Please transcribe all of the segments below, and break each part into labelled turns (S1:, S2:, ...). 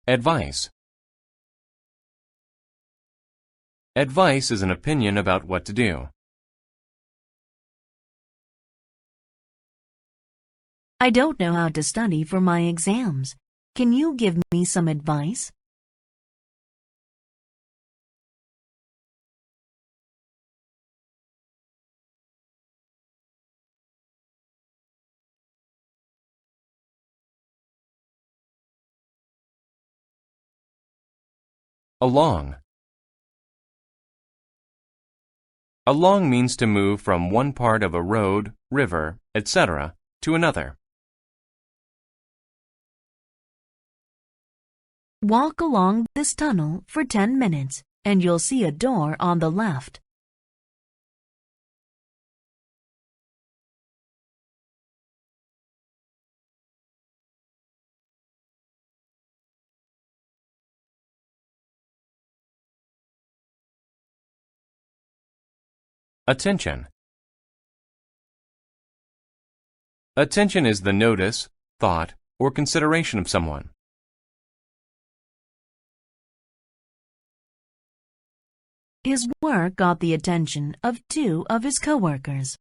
S1: Advice. Advice is an opinion about what to do.
S2: I don't know how to study for my exams. Can you give me some advice?
S1: Along. Along means to move from one part of a road, river, etc. to another.
S2: Walk along this tunnel for 10 minutes and you'll see a door on the left.
S1: Attention. Attention is the notice, thought, or consideration of someone.
S2: His work got the attention of 2 of his coworkers.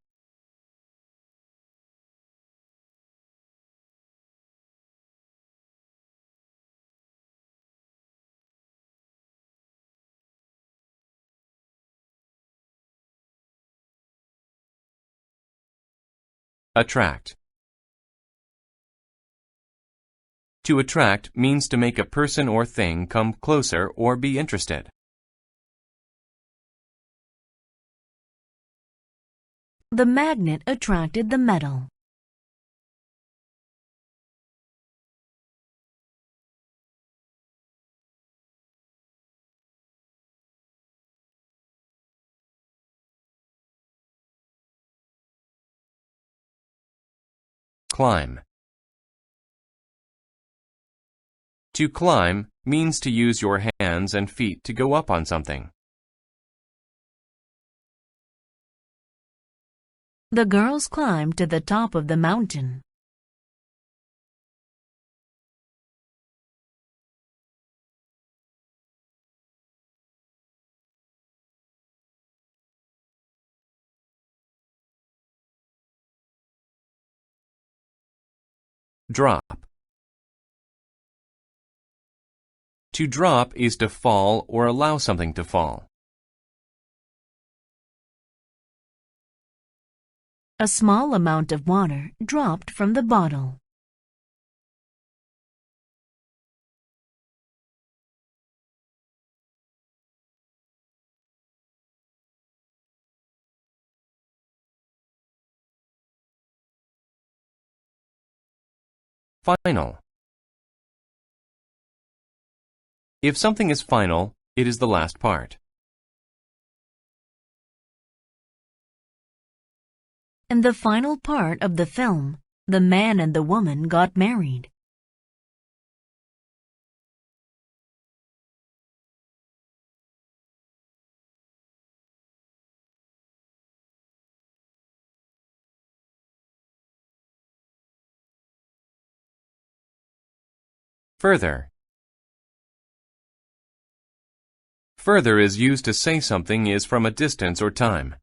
S1: Attract. To attract means to make a person or thing come closer or be interested.
S2: The magnet attracted the metal.
S1: Climb. To climb means to use your hands and feet to go up on something.
S2: The girls climbed to the top of the mountain.
S1: Drop. To drop is to fall or allow something to fall.
S2: A small amount of water dropped from the bottle.
S1: Final. If something is final, it is the last part.
S2: In the final part of the film, the man and the woman got married.
S1: Further. Further is used to say something is from a distance or time.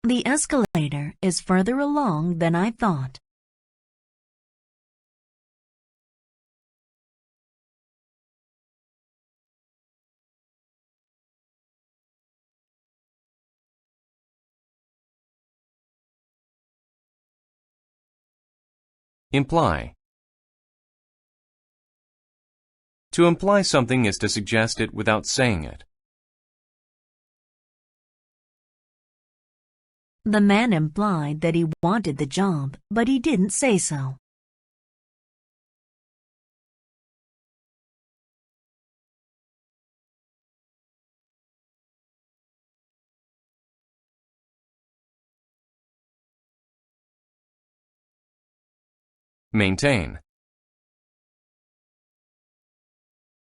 S2: The escalator is further along than I thought.
S1: Imply. To imply something is to suggest it without saying it.
S2: The man implied that he wanted the job, but he didn't say so.
S1: Maintain.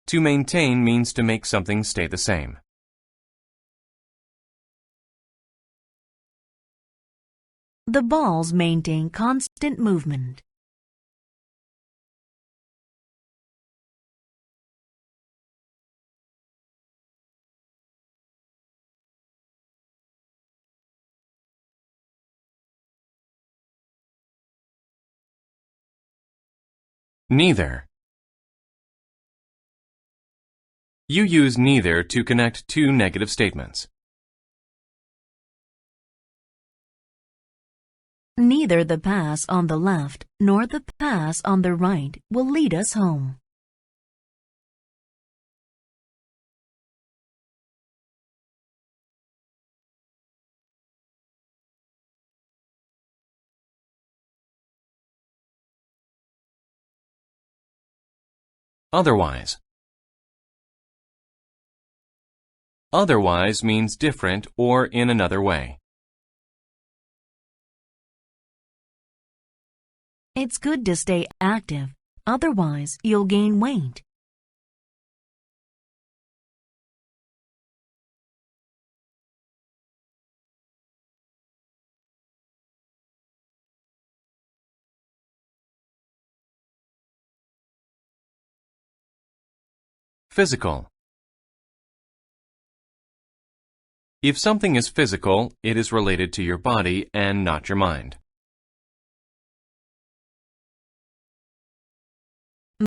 S1: To maintain means to make something stay the same.
S2: The balls maintain constant movement.
S1: Neither. You use neither to connect two negative statements.
S2: Neither the pass on the left nor the pass on the right will lead us home.
S1: Otherwise. Otherwise means different or in another way.
S2: It's good to stay active, otherwise you'll gain weight.
S1: Physical. If something is physical, it is related to your body and not your mind.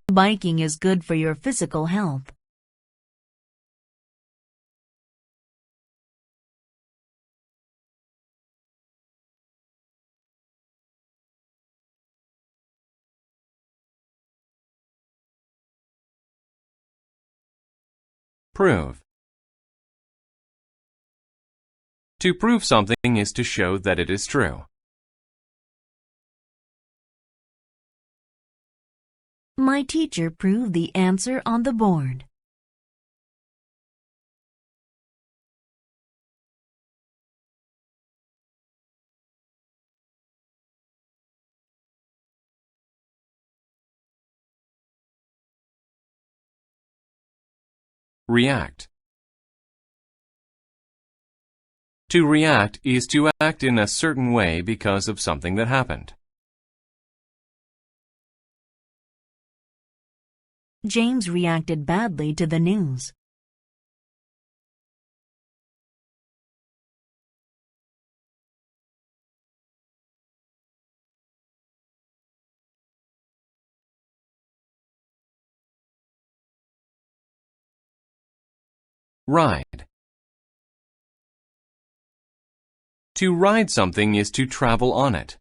S2: Biking is good for your physical health.
S1: Prove. To prove something is to show that it is true.
S2: My teacher proved the answer on the board.
S1: React. To react is to act in a certain way because of something that happened.
S2: James reacted badly to the news.
S1: Ride. To ride something is to travel on it.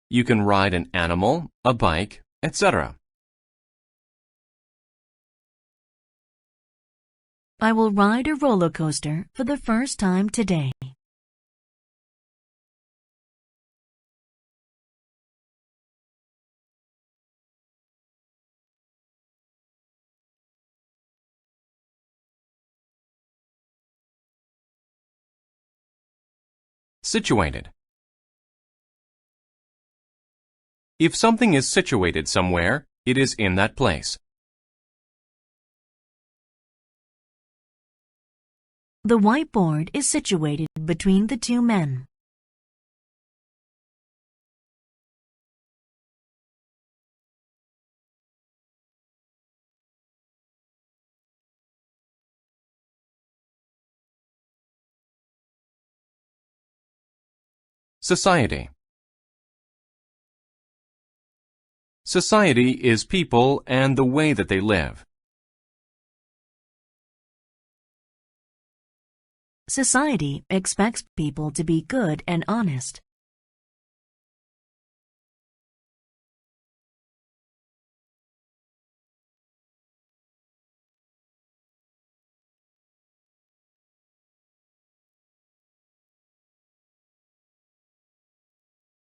S1: You can ride an animal, a bike, etc.
S2: I will ride a roller coaster for the first time today.
S1: Situated. If something is situated somewhere, it is in that place.
S2: The whiteboard is situated between the two men.
S1: Society. Society is people and the way that they live.
S2: Society expects people to be good and honest.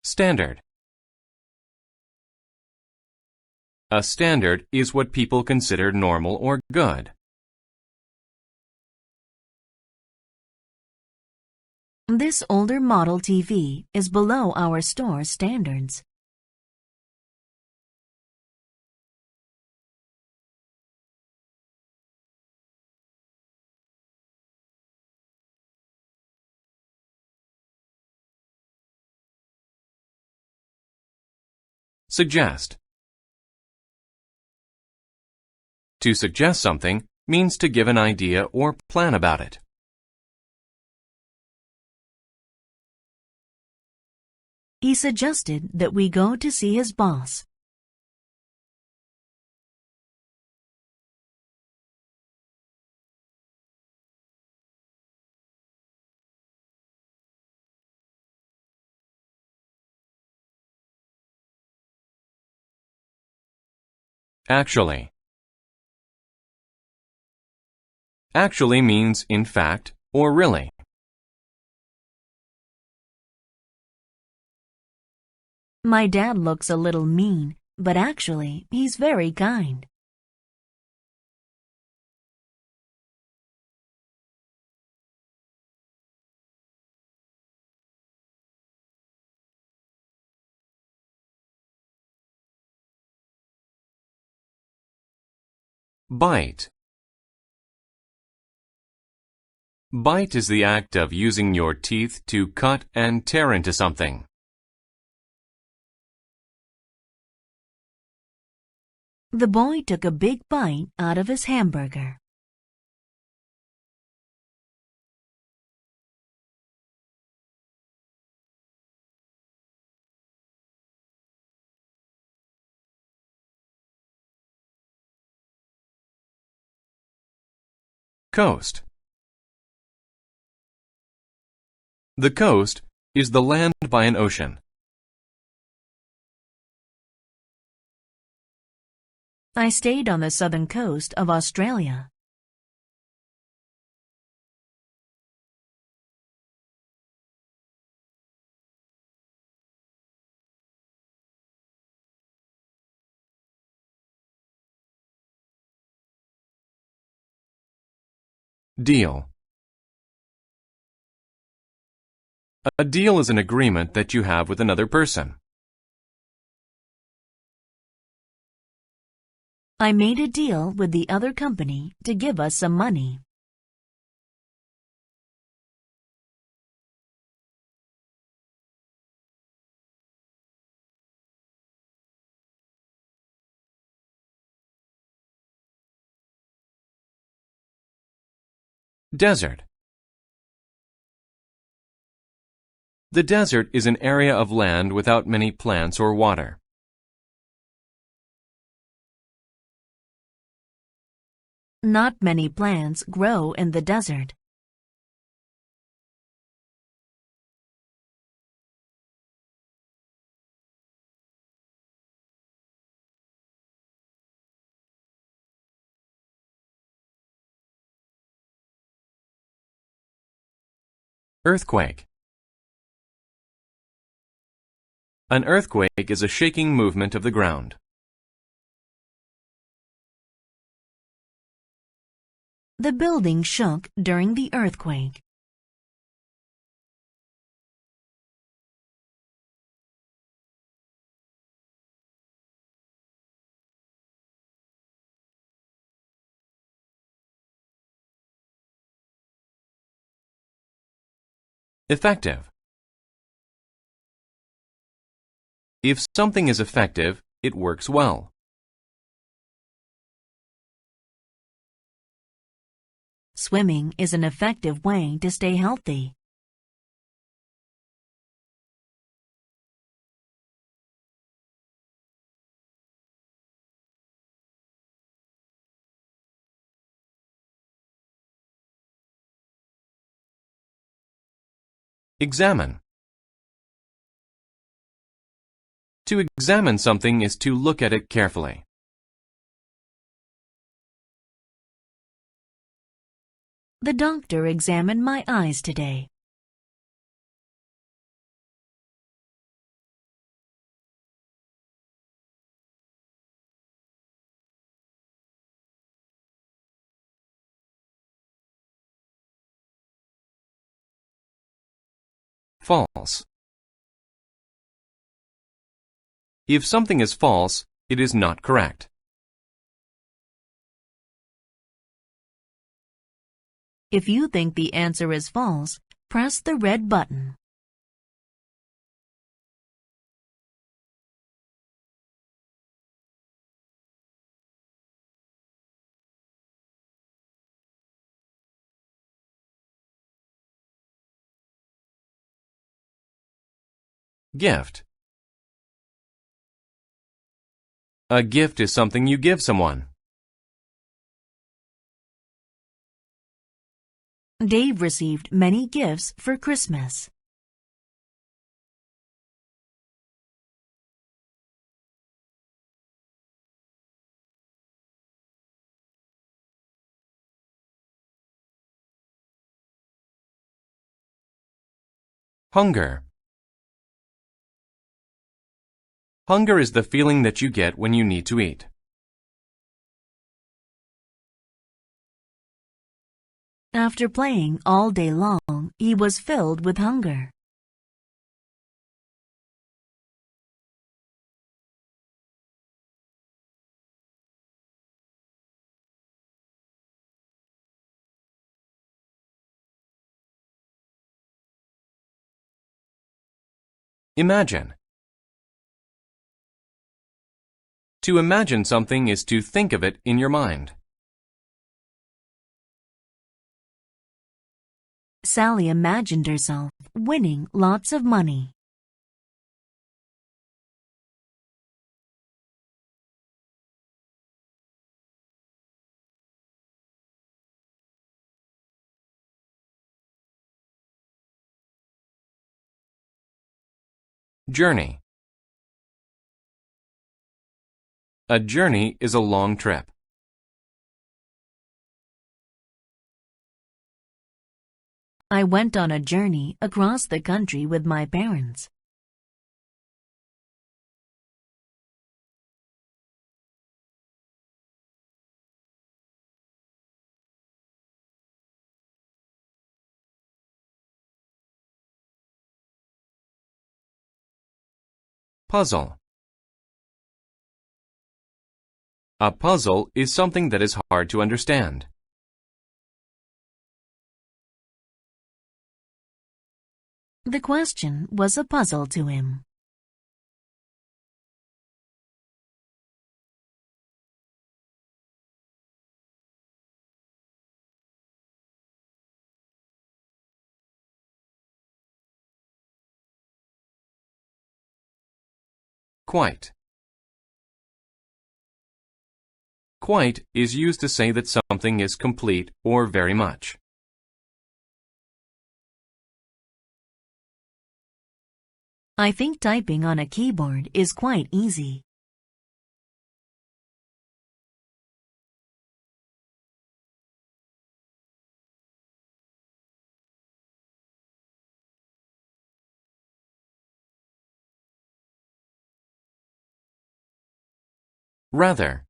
S1: Standard. A standard is what people consider normal or good.
S2: This older model TV is below our store standards.
S1: Suggest. To suggest something means to give an idea or plan about it.
S2: He suggested that we go to see his boss.
S1: Actually. Actually means in fact or really.
S2: My dad looks a little mean, but actually, he's very kind.
S1: Bite. Bite is the act of using your teeth to cut and tear into something.
S2: The boy took a big bite out of his hamburger.
S1: Coast. The coast is the land by an ocean.
S2: I stayed on the southern coast of Australia.
S1: Deal. A deal is an agreement that you have with another person.
S2: I made a deal with the other company to give us some money.
S1: Desert. The desert is an area of land without many plants or water.
S2: Not many plants grow in the desert.
S1: Earthquake. An earthquake is a shaking movement of the ground.
S2: The building shook during the earthquake.
S1: Effective. If something is effective, it works well.
S2: Swimming is an effective way to stay healthy.
S1: Examine. To examine something is to look at it carefully.
S2: The doctor examined my eyes today.
S1: False. If something is false, it is not correct.
S2: If you think the answer is false, press the red button.
S1: Gift. A gift is something you give someone.
S2: Dave received many gifts for Christmas.
S1: Hunger. Hunger is the feeling that you get when you need to eat.
S2: After playing all day long, he was filled with hunger.
S1: Imagine. To imagine something is to think of it in your mind.
S2: Sally imagined herself winning lots of money.
S1: Journey. A journey is a long trip.
S2: I went on a journey across the country with my parents.
S1: Puzzle. A puzzle is something that is hard to understand.
S2: The question was a puzzle to him.
S1: Quite. Quite is used to say that something is complete or very much.
S2: I think typing on a keyboard is quite easy.
S1: Rather.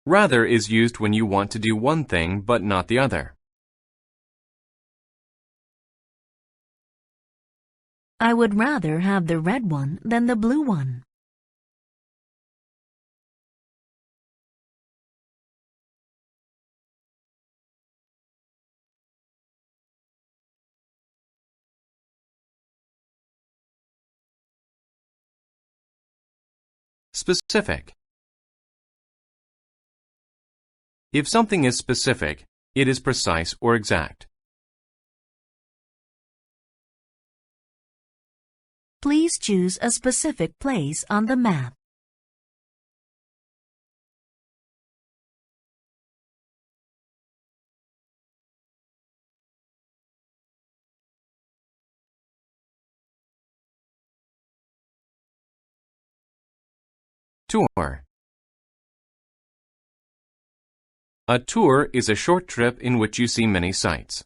S1: Rather is used when you want to do one thing but not the other.
S2: I would rather have the red one than the blue one.
S1: Specific. If something is specific, it is precise or exact.
S2: Please choose a specific place on the map.
S1: Tour. A tour is a short trip in which you see many sights.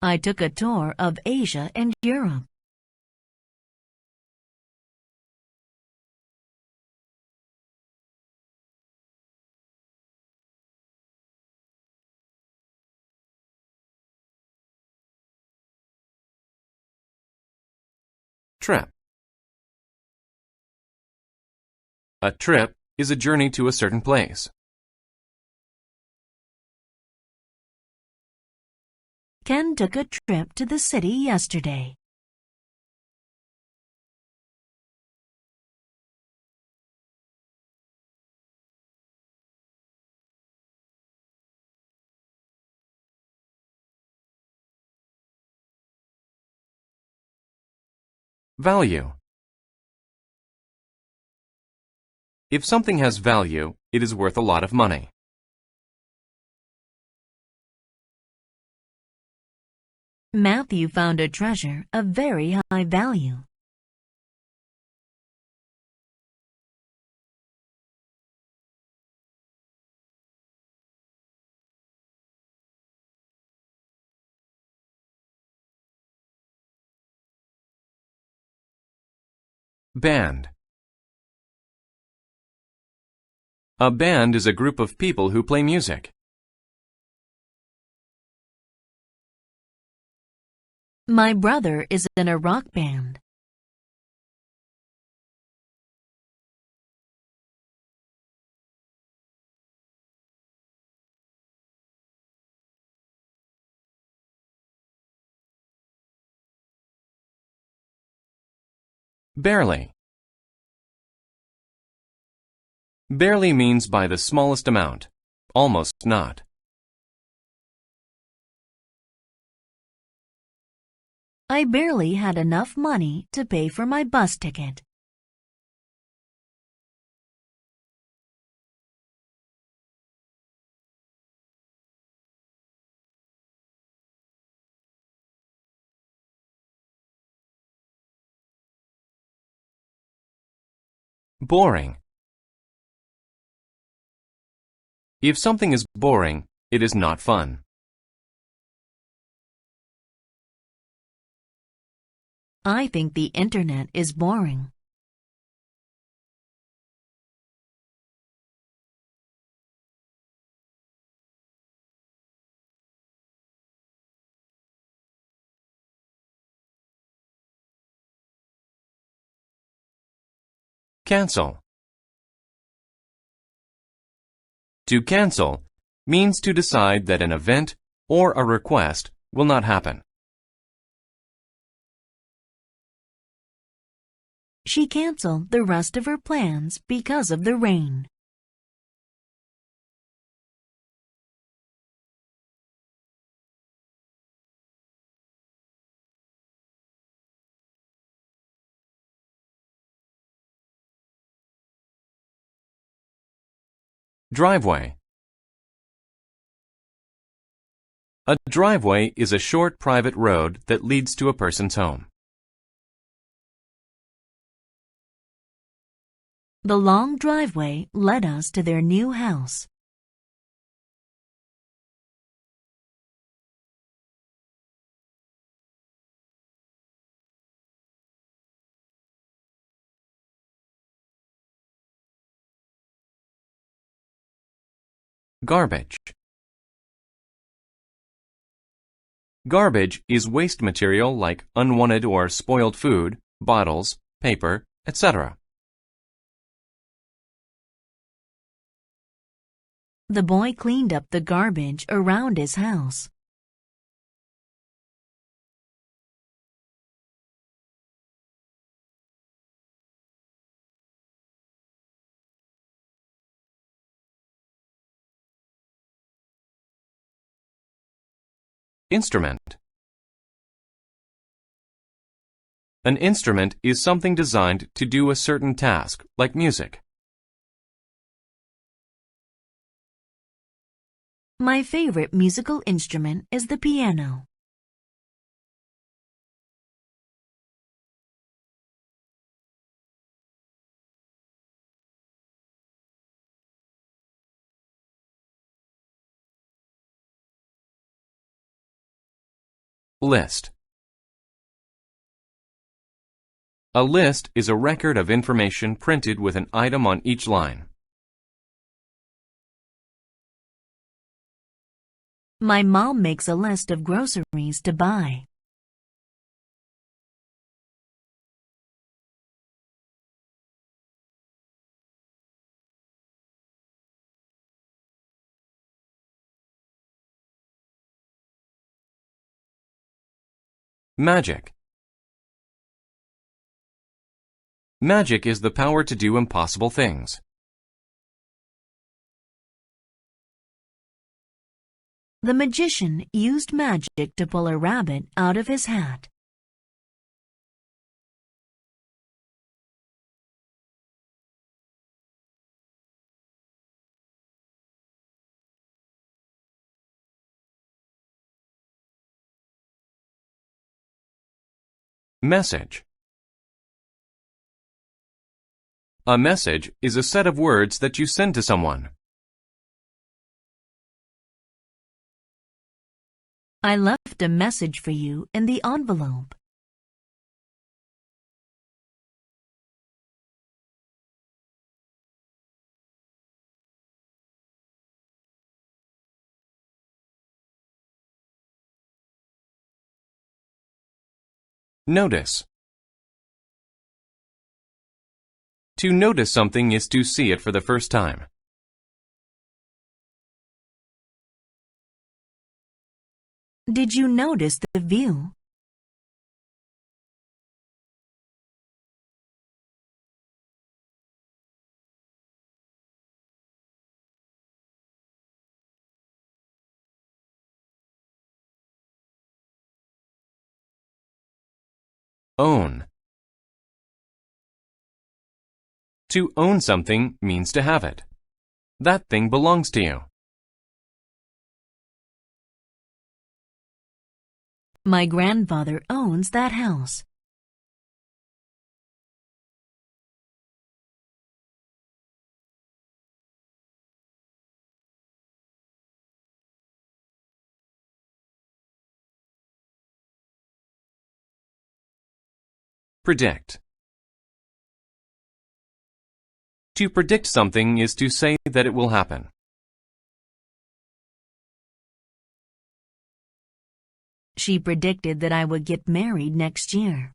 S2: I took a tour of Asia and Europe.
S1: Trip. A trip is a journey to a certain place.
S2: Ken took a trip to the city yesterday.
S1: Value. If something has value, it is worth a lot of money.
S2: Matthew found a treasure of very high value.
S1: Band. A band is a group of people who play music.
S2: My brother is in a rock band.
S1: Barely. Barely means by the smallest amount, almost not.
S2: I barely had enough money to pay for my bus ticket.
S1: Boring. If something is boring, it is not fun.
S2: I think the internet is boring.
S1: Cancel. To cancel means to decide that an event or a request will not happen.
S2: She canceled the rest of her plans because of the rain.
S1: Driveway. A driveway is a short private road that leads to a person's home.
S2: The long driveway led us to their new house.
S1: Garbage. Garbage is waste material like unwanted or spoiled food, bottles, paper, etc.
S2: The boy cleaned up the garbage around his house.
S1: Instrument. An instrument is something designed to do a certain task, like music.
S2: My favorite musical instrument is the piano.
S1: List. A list is a record of information printed with an item on each line.
S2: My mom makes a list of groceries to buy.
S1: Magic. Magic is the power to do impossible things.
S2: The magician used magic to pull a rabbit out of his hat.
S1: Message. A message is a set of words that you send to someone.
S2: I left a message for you in the envelope.
S1: Notice. To notice something is to see it for the first time.
S2: Did you notice the view?
S1: Own. To own something means to have it. That thing belongs to you.
S2: My grandfather owns that house.
S1: Predict. To predict something is to say that it will happen.
S2: She predicted that I would get married next year.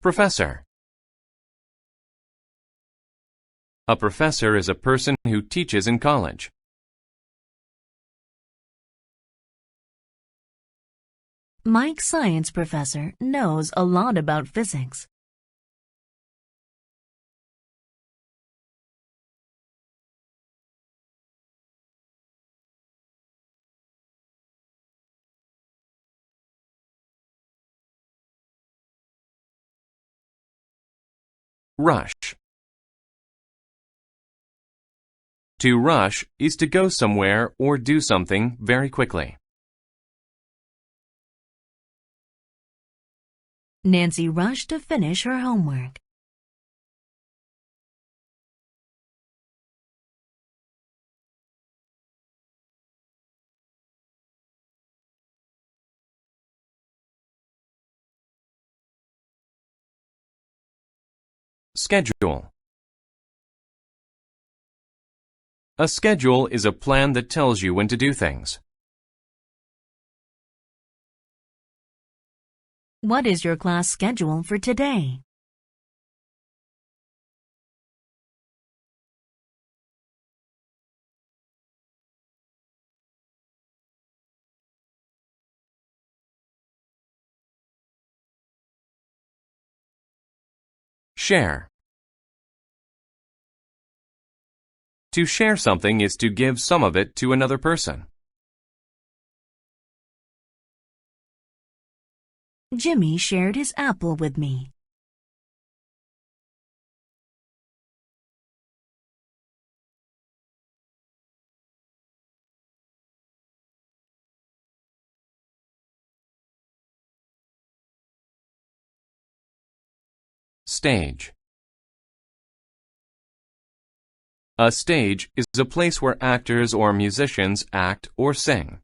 S1: Professor. A professor is a person who teaches in college.
S2: Mike's science professor knows a lot about physics.
S1: Rush. To rush is to go somewhere or do something very quickly.
S2: Nancy rushed to finish her homework.
S1: Schedule. A schedule is a plan that tells you when to do things.
S2: What is your class schedule for today?
S1: Share. To share something is to give some of it to another person.
S2: Jimmy shared his apple with me.
S1: Stage. A stage is a place where actors or musicians act or sing.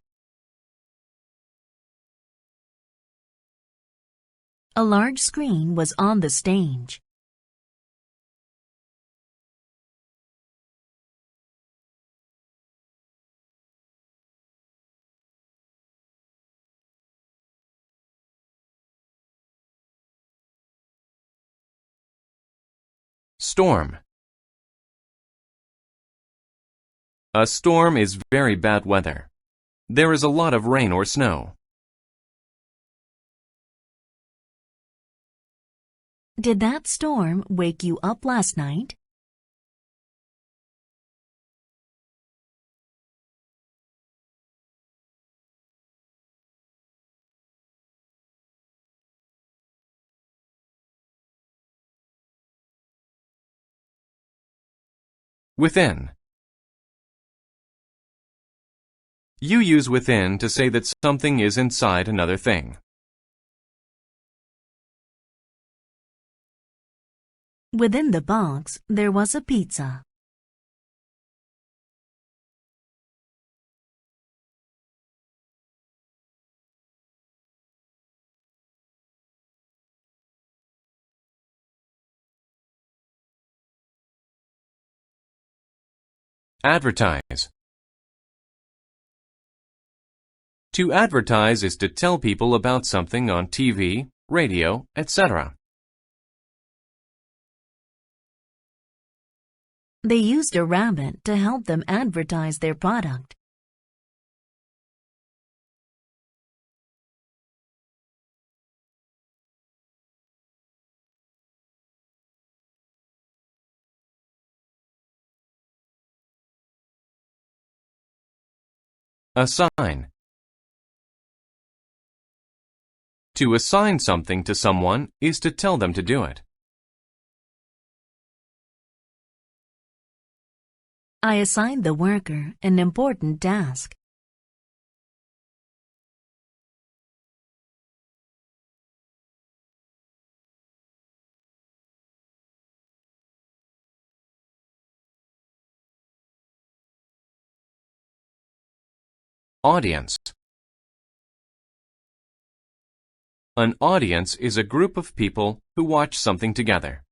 S2: A large screen was on the stage.
S1: Storm. A storm is very bad weather. There is a lot of rain or snow.
S2: Did that storm wake you up last night?
S1: Within. You use within to say that something is inside another thing.
S2: Within the box, there was a pizza.
S1: Advertise. To advertise is to tell people about something on TV, radio, etc.
S2: They used a rabbit to help them advertise their product.
S1: Assign. To assign something to someone is to tell them to do it.
S2: I assigned the worker an important task.
S1: Audience. An audience is a group of people who watch something together.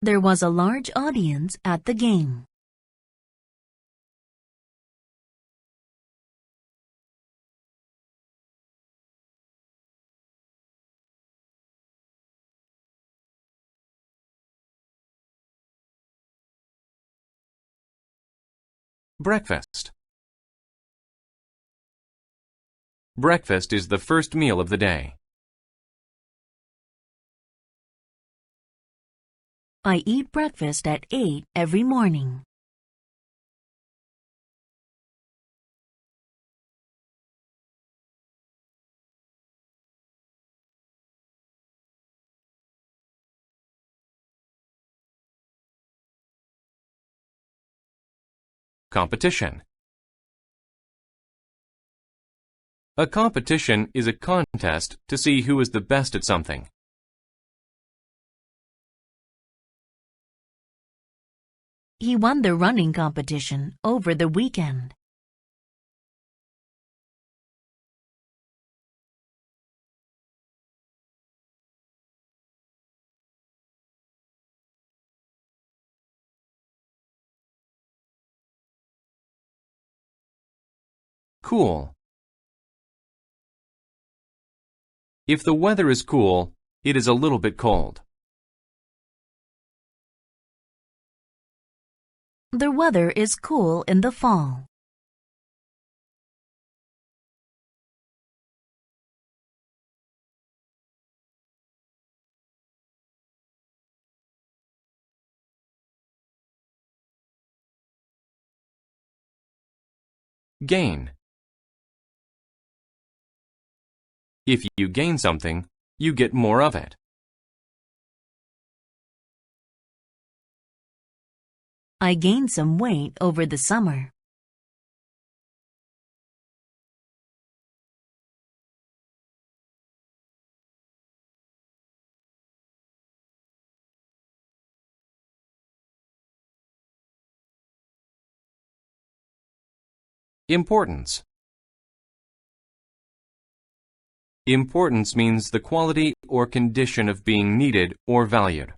S2: There was a large audience at the game.
S1: Breakfast. Breakfast is the first meal of the day.
S2: I eat breakfast at 8 every morning.
S1: Competition. A competition is a contest to see who is the best at something.
S2: He won the running competition over the weekend.
S1: Cool. If the weather is cool, it is a little bit cold.
S2: The weather is cool in the fall.
S1: Gain. If you gain something, you get more of it.
S2: I gained some weight over the summer.
S1: Importance. Importance means the quality or condition of being needed or valued.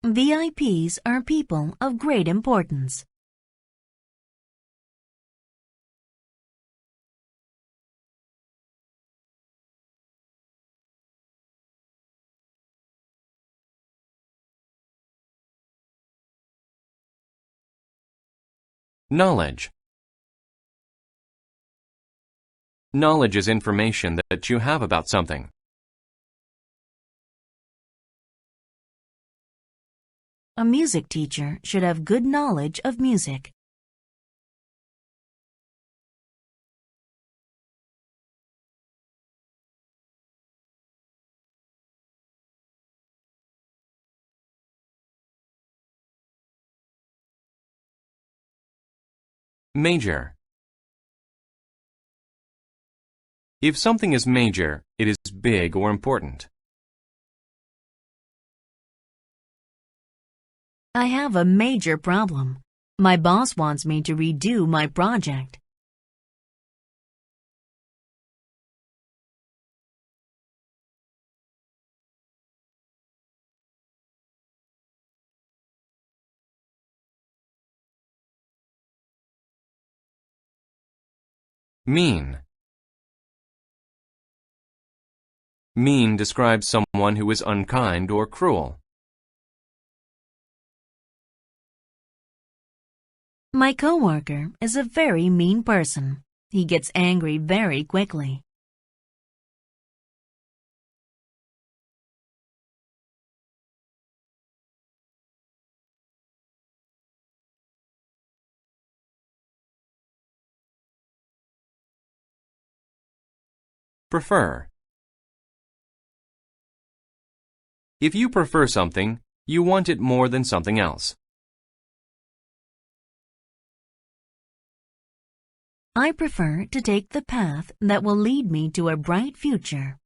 S2: VIPs are people of great importance.
S1: Knowledge. Knowledge is information that you have about something.
S2: A music teacher should have good knowledge of music.
S1: Major. If something is major, it is big or important.
S2: I have a major problem. My boss wants me to redo my project.
S1: Mean. Mean describes someone who is unkind or cruel.
S2: My coworker is a very mean person. He gets angry very quickly.
S1: Prefer. If you prefer something, you want it more than something else.
S2: I prefer to take the path that will lead me to a bright future.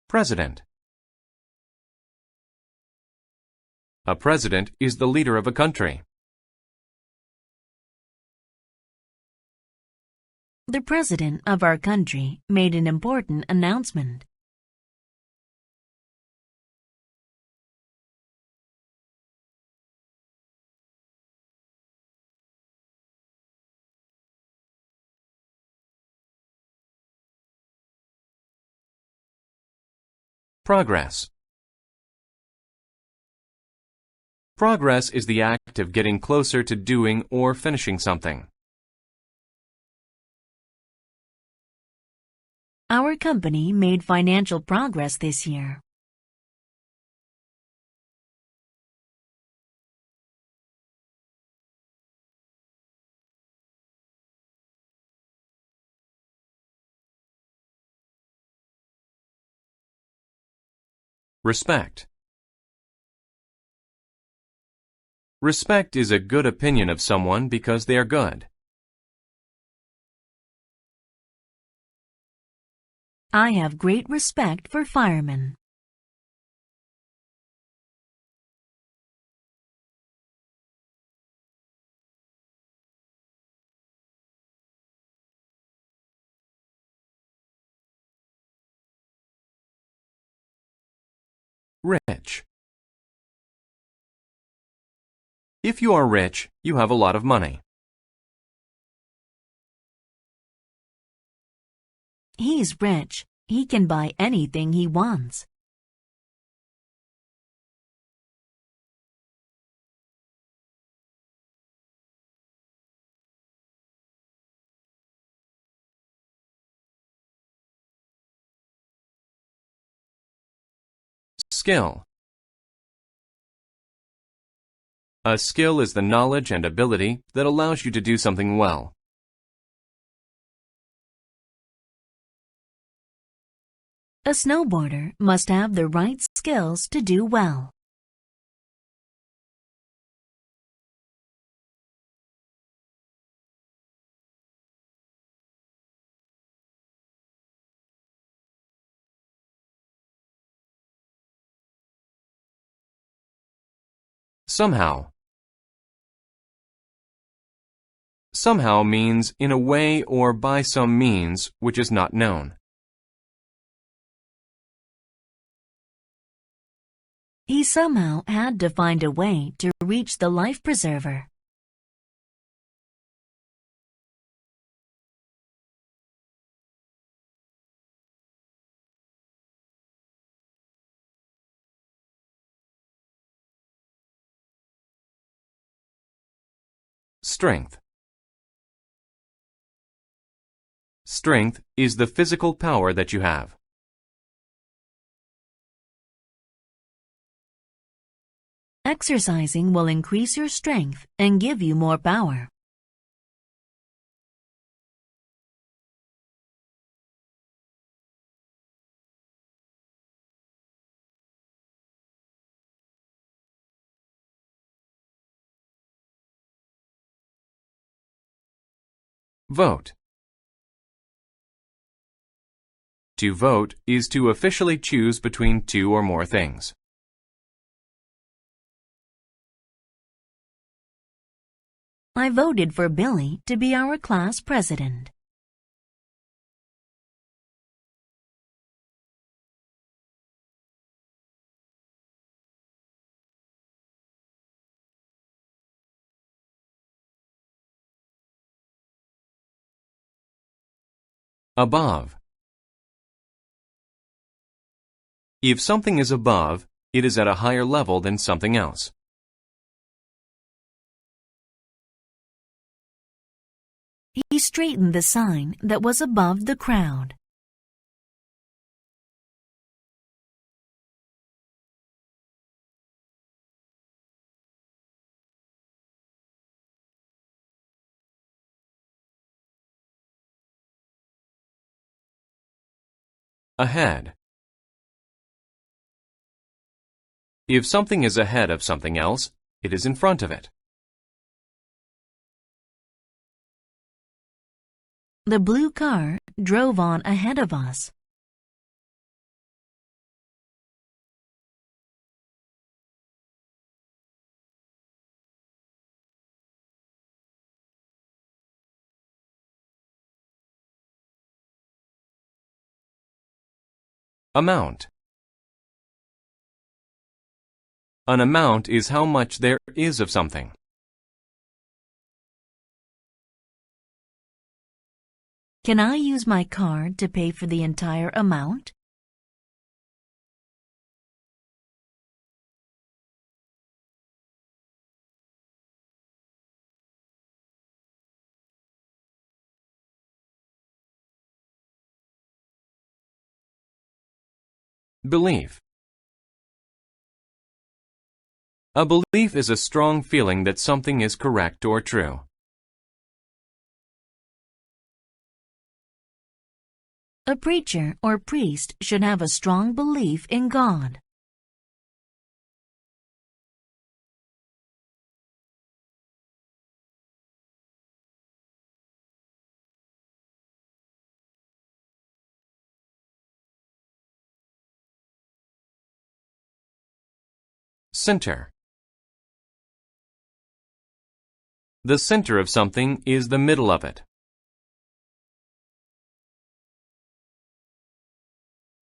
S1: President. A president is the leader of a country.
S2: The president of our country made an important announcement.
S1: Progress. Progress is the act of getting closer to doing or finishing something.
S2: Our company made financial progress this year.
S1: Respect. Respect is a good opinion of someone because they are good.
S2: I have great respect for firemen.
S1: Rich. If you are rich, you have a lot of money.
S2: He's rich. He can buy anything he wants.
S1: Skill. A skill is the knowledge and ability that allows you to do something well.
S2: A snowboarder must have the right skills to do well.
S1: Somehow. Somehow means in a way or by some means which is not known.
S2: He somehow had to find a way to reach the life preserver.
S1: Strength. Strength is the physical power that you have.
S2: Exercising will increase your strength and give you more power.
S1: Vote. To vote is to officially choose between two or more things.
S2: I voted for Billy to be our class president.
S1: Above. If something is above, it is at a higher level than something else.
S2: He straightened the sign that was above the crowd.
S1: Ahead. If something is ahead of something else, it is in front of it.
S2: The blue car drove on ahead of us.
S1: Amount. An amount is how much there is of something.
S2: Can I use my card to pay for the entire amount?
S1: Belief. A belief is a strong feeling that something is correct or true.
S2: A preacher or priest should have a strong belief in God.
S1: Center. The center of something is the middle of it.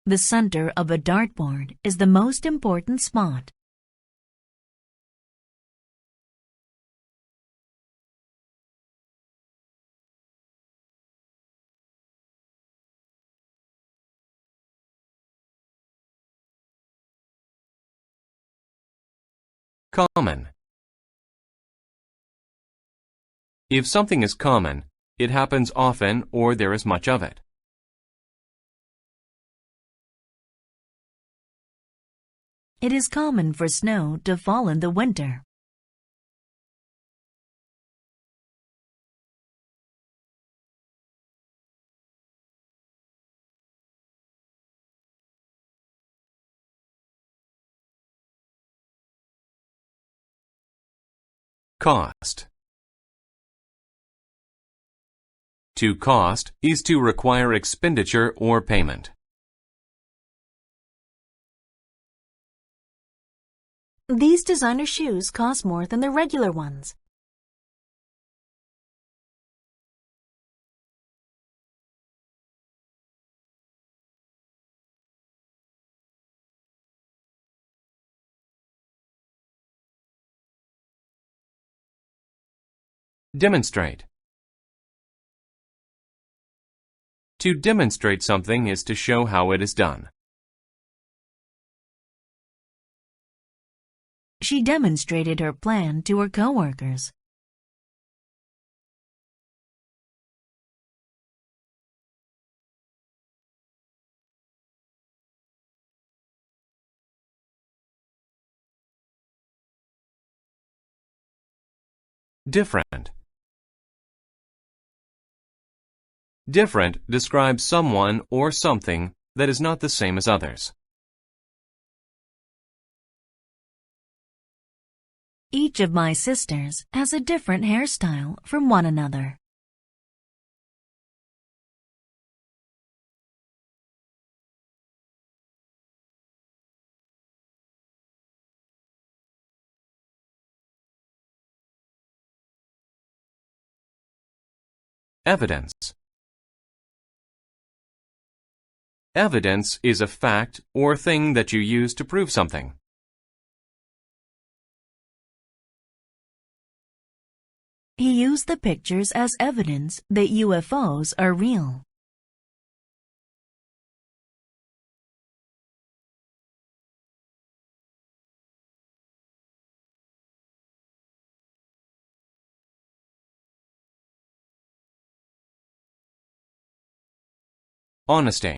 S2: The center of a dartboard is the most important spot.
S1: Common. If something is common, it happens often or there is much of it.
S2: It is common for snow to fall in the winter.
S1: Cost. To cost is to require expenditure or payment.
S2: These designer shoes cost more than the regular ones.
S1: Demonstrate. To demonstrate something is to show how it is done.
S2: She demonstrated her plan to her coworkers.
S1: Different. Different describes someone or something that is not the same as others.
S2: Each of my sisters has a different hairstyle from one another.
S1: Evidence. Evidence is a fact or thing that you use to prove something.
S2: He used the pictures as evidence that UFOs are real.
S1: Honesty.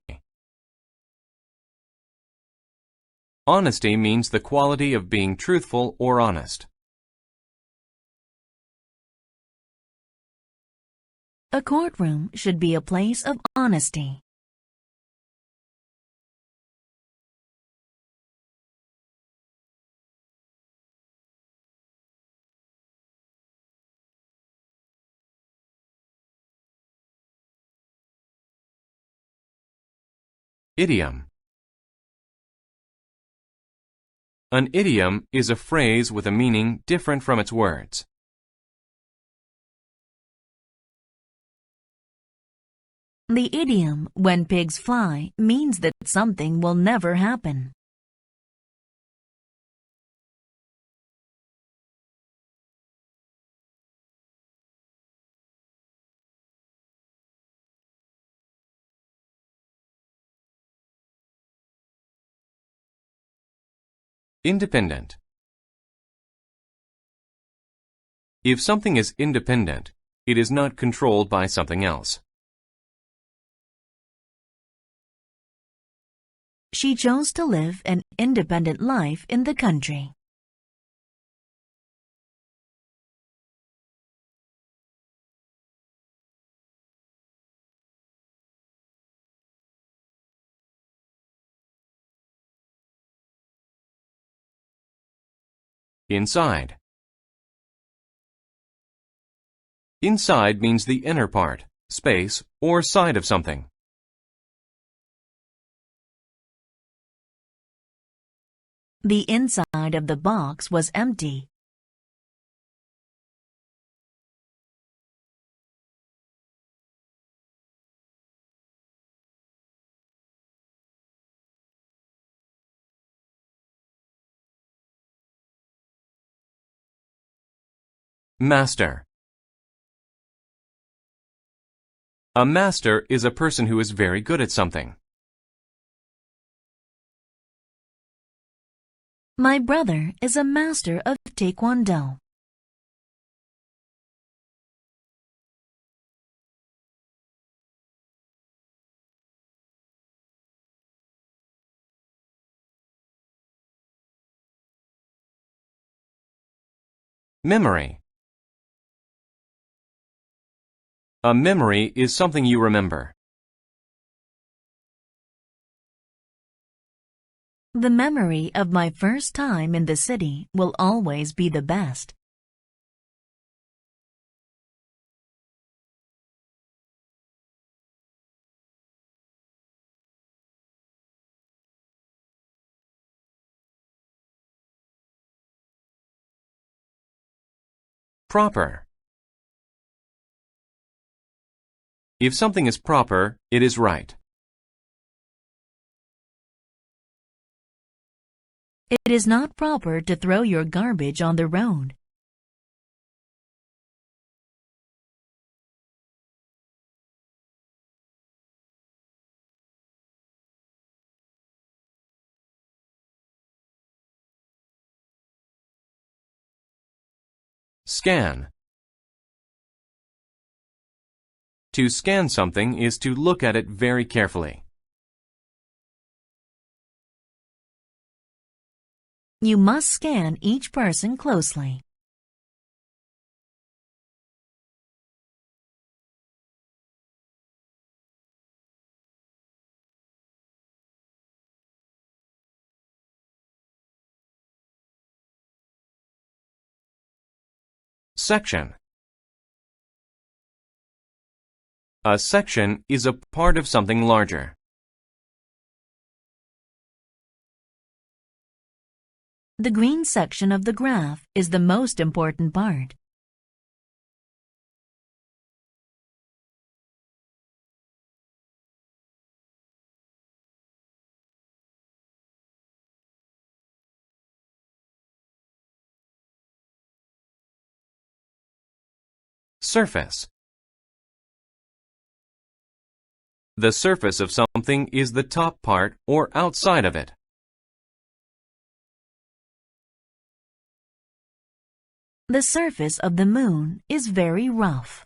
S1: Honesty means the quality of being truthful or honest.
S2: A courtroom should be a place of honesty.
S1: Idiom. An idiom is a phrase with a meaning different from its words.
S2: The idiom, "when pigs fly," means that something will never happen.
S1: Independent. If something is independent, it is not controlled by something else.
S2: She chose to live an independent life in the country.
S1: Inside. Inside means the inner part, space, or side of something.
S2: The inside of the box was empty.
S1: Master. A master is a person who is very good at something.
S2: My brother is a master of Taekwondo.
S1: Memory. A memory is something you remember.
S2: The memory of my first time in the city will always be the best.
S1: Proper. If something is proper, it is right.
S2: It is not proper to throw your garbage on the road.
S1: Scan. To scan something is to look at it very carefully.
S2: You must scan each person closely.
S1: Section. A section is a part of something larger.
S2: The green section of the graph is the most important part.
S1: Surface. The surface of something is the top part or outside of it.
S2: The surface of the moon is very rough.